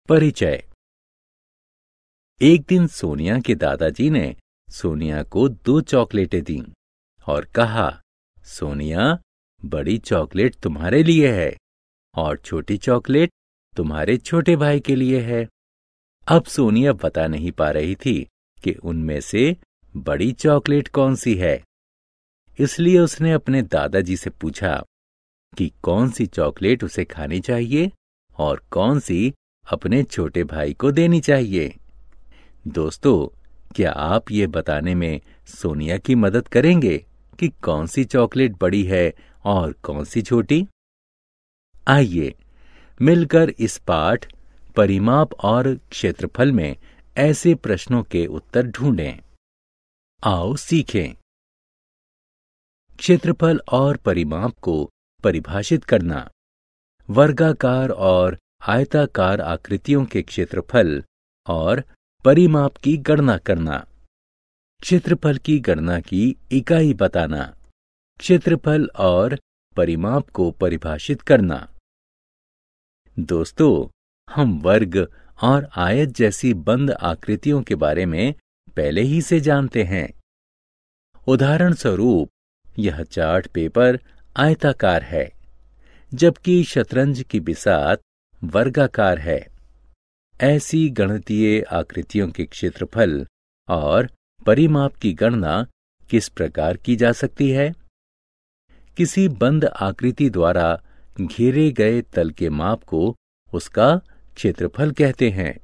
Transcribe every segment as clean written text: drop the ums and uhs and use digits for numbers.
परिचय। एक दिन सोनिया के दादाजी ने सोनिया को 2 चॉकलेटें दीं और कहा, सोनिया, बड़ी चॉकलेट तुम्हारे लिए है और छोटी चॉकलेट तुम्हारे छोटे भाई के लिए है। अब सोनिया बता नहीं पा रही थी कि उनमें से बड़ी चॉकलेट कौन सी है, इसलिए उसने अपने दादाजी से पूछा कि कौन सी चॉकलेट उसे खानी चाहिए और कौन सी अपने छोटे भाई को देनी चाहिए। दोस्तों, क्या आप ये बताने में सोनिया की मदद करेंगे कि कौन सी चॉकलेट बड़ी है और कौन सी छोटी? आइए मिलकर इस पाठ परिमाप और क्षेत्रफल में ऐसे प्रश्नों के उत्तर ढूंढें। आओ सीखें। क्षेत्रफल और परिमाप को परिभाषित करना। वर्गाकार और आयताकार आकृतियों के क्षेत्रफल और परिमाप की गणना करना। क्षेत्रफल की गणना की इकाई बताना। क्षेत्रफल और परिमाप को परिभाषित करना। दोस्तों, हम वर्ग और आयत जैसी बंद आकृतियों के बारे में पहले ही से जानते हैं। उदाहरण स्वरूप, यह चार्ट पेपर आयताकार है, जबकि शतरंज की बिसात वर्गाकार है। ऐसी गणितीय आकृतियों के क्षेत्रफल और परिमाप की गणना किस प्रकार की जा सकती है? किसी बंद आकृति द्वारा घेरे गए तल के माप को उसका क्षेत्रफल कहते हैं।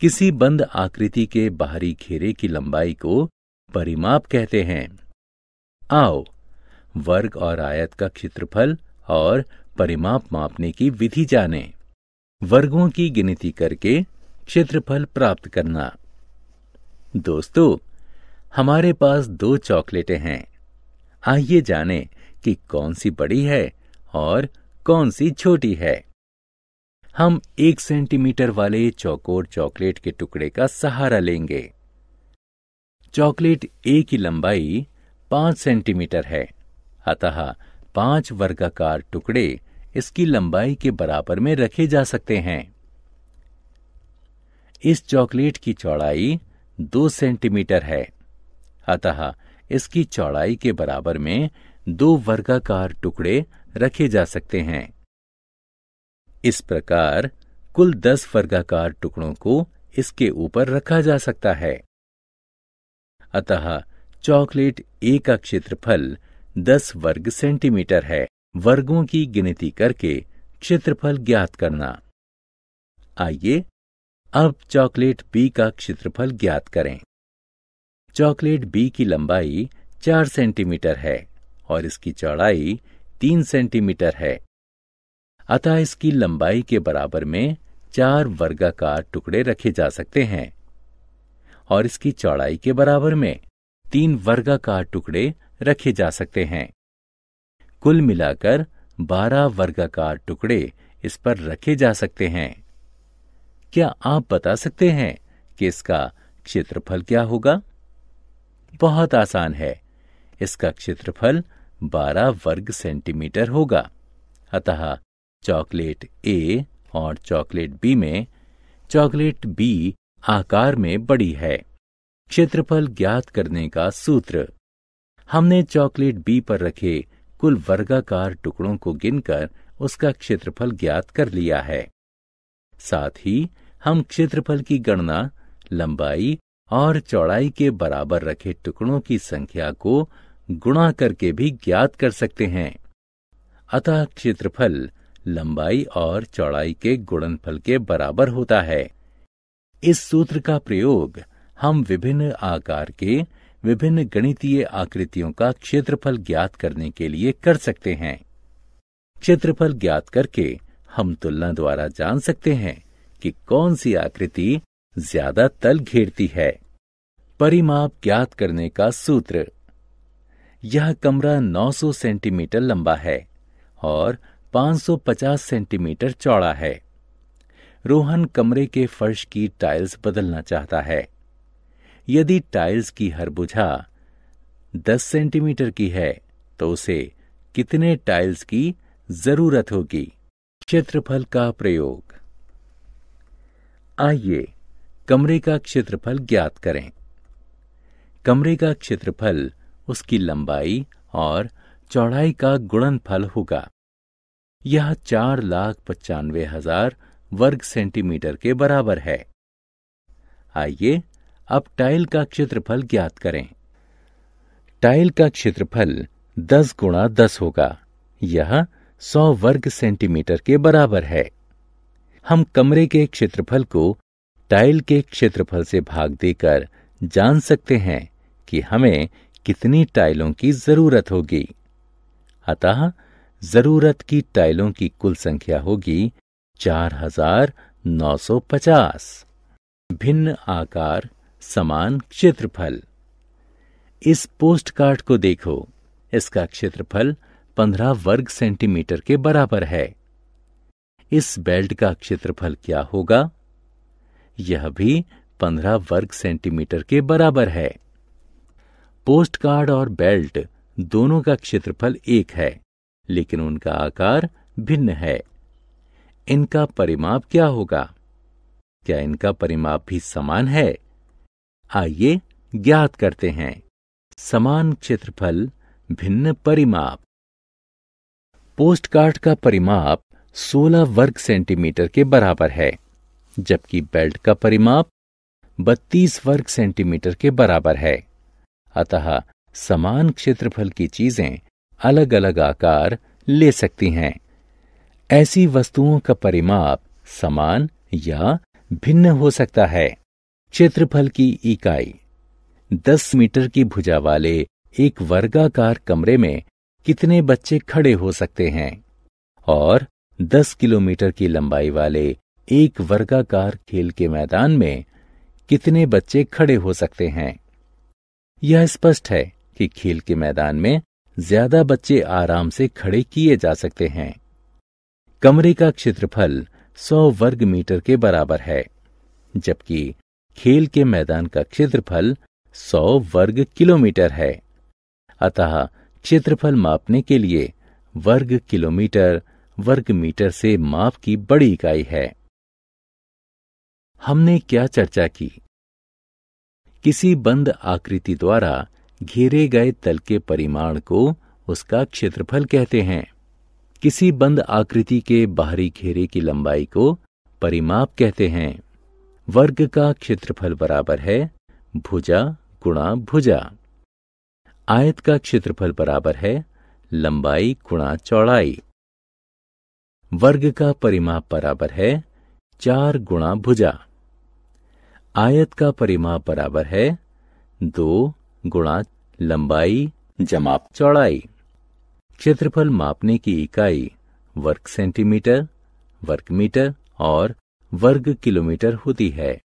किसी बंद आकृति के बाहरी घेरे की लंबाई को परिमाप कहते हैं। आओ वर्ग और आयत का क्षेत्रफल और परिमाप मापने की विधि जानें। वर्गों की गिनती करके क्षेत्रफल प्राप्त करना। दोस्तों, हमारे पास 2 चॉकलेटें हैं। आइए जानें कि कौन सी बड़ी है और कौन सी छोटी है। हम 1 सेंटीमीटर वाले चौकोर चॉकलेट के टुकड़े का सहारा लेंगे। चॉकलेट A की लंबाई 5 सेंटीमीटर है, अतः 5 वर्गाकार टुकड़े इसकी लंबाई के बराबर में रखे जा सकते हैं। इस चॉकलेट की चौड़ाई 2 सेंटीमीटर है, अतः इसकी चौड़ाई के बराबर में 2 वर्गाकार टुकड़े रखे जा सकते हैं। इस प्रकार कुल 10 वर्गाकार टुकड़ों को इसके ऊपर रखा जा सकता है। अतः चॉकलेट A का क्षेत्रफल 10 वर्ग सेंटीमीटर है। वर्गों की गिनती करके क्षेत्रफल ज्ञात करना। आइए अब चॉकलेट B का क्षेत्रफल ज्ञात करें। चॉकलेट B की लंबाई 4 सेंटीमीटर है और इसकी चौड़ाई 3 सेंटीमीटर है, अतः इसकी लंबाई के बराबर में 4 वर्गाकार टुकड़े रखे जा सकते हैं और इसकी चौड़ाई के बराबर में 3 वर्गाकार टुकड़े रखे जा सकते हैं। कुल मिलाकर 12 वर्गाकार टुकड़े इस पर रखे जा सकते हैं। क्या आप बता सकते हैं कि इसका क्षेत्रफल क्या होगा? बहुत आसान है। इसका क्षेत्रफल 12 वर्ग सेंटीमीटर होगा। अतः चॉकलेट A और चॉकलेट B में चॉकलेट B आकार में बड़ी है। क्षेत्रफल ज्ञात करने का सूत्र। हमने चॉकलेट B पर रखे कुल वर्गाकार टुकड़ों को गिनकर उसका क्षेत्रफल ज्ञात कर लिया है। साथ ही हम क्षेत्रफल की गणना लंबाई और चौड़ाई के बराबर रखे टुकड़ों की संख्या को गुणा करके भी ज्ञात कर सकते हैं। अतः क्षेत्रफल लंबाई और चौड़ाई के गुणनफल के बराबर होता है। इस सूत्र का प्रयोग हम विभिन्न आकार के विभिन्न गणितीय आकृतियों का क्षेत्रफल ज्ञात करने के लिए कर सकते हैं। क्षेत्रफल ज्ञात करके हम तुलना द्वारा जान सकते हैं कि कौन सी आकृति ज्यादा तल घेरती है। परिमाप ज्ञात करने का सूत्र। यह कमरा 900 सेंटीमीटर लंबा है और 550 सेंटीमीटर चौड़ा है। रोहन कमरे के फर्श की टाइल्स बदलना चाहता है। यदि टाइल्स की हर भुजा 10 सेंटीमीटर की है तो उसे कितने टाइल्स की जरूरत होगी? क्षेत्रफल का प्रयोग। आइए कमरे का क्षेत्रफल ज्ञात करें। कमरे का क्षेत्रफल उसकी लंबाई और चौड़ाई का गुणनफल होगा। यह 4,95,000 वर्ग सेंटीमीटर के बराबर है। आइए अब टाइल का क्षेत्रफल ज्ञात करें। टाइल का क्षेत्रफल 10 गुणा 10 होगा। यह 100 वर्ग सेंटीमीटर के बराबर है। हम कमरे के क्षेत्रफल को टाइल के क्षेत्रफल से भाग देकर जान सकते हैं कि हमें कितनी टाइलों की जरूरत होगी। अतः जरूरत की टाइलों की कुल संख्या होगी 4,950। भिन्न आकार, समान क्षेत्रफल। इस पोस्ट कार्ड को देखो। इसका क्षेत्रफल 15 वर्ग सेंटीमीटर के बराबर है। इस बेल्ट का क्षेत्रफल क्या होगा? यह भी 15 वर्ग सेंटीमीटर के बराबर है। पोस्ट कार्ड और बेल्ट दोनों का क्षेत्रफल एक है, लेकिन उनका आकार भिन्न है। इनका परिमाप क्या होगा? क्या इनका परिमाप भी समान है? आइए ज्ञात करते हैं। समान क्षेत्रफल, भिन्न परिमाप। पोस्ट कार्ड का परिमाप 16 वर्ग सेंटीमीटर के बराबर है, जबकि बेल्ट का परिमाप 32 वर्ग सेंटीमीटर के बराबर है। अतः समान क्षेत्रफल की चीजें अलग अलग आकार ले सकती हैं। ऐसी वस्तुओं का परिमाप समान या भिन्न हो सकता है। क्षेत्रफल की इकाई। 10 मीटर की भुजा वाले एक वर्गाकार कमरे में कितने बच्चे खड़े हो सकते हैं? और 10 किलोमीटर की लंबाई वाले एक वर्गाकार खेल के मैदान में कितने बच्चे खड़े हो सकते हैं? यह स्पष्ट है कि खेल के मैदान में ज्यादा बच्चे आराम से खड़े किए जा सकते हैं। कमरे का क्षेत्रफल 100 वर्ग मीटर के बराबर है, जबकि खेल के मैदान का क्षेत्रफल 100 वर्ग किलोमीटर है। अतः क्षेत्रफल मापने के लिए वर्ग किलोमीटर वर्ग मीटर से माप की बड़ी इकाई है। हमने क्या चर्चा की? किसी बंद आकृति द्वारा घेरे गए तल के परिमाण को उसका क्षेत्रफल कहते हैं। किसी बंद आकृति के बाहरी घेरे की लंबाई को परिमाप कहते हैं। वर्ग का क्षेत्रफल बराबर है भुजा गुणा भुजा। आयत का क्षेत्रफल बराबर है लंबाई गुणा चौड़ाई। वर्ग का परिमाप बराबर है 4 गुणा भुजा। आयत का परिमाप बराबर है 2 गुणा लंबाई जमा चौड़ाई। क्षेत्रफल मापने की इकाई वर्ग सेंटीमीटर, वर्ग मीटर और वर्ग किलोमीटर होती है।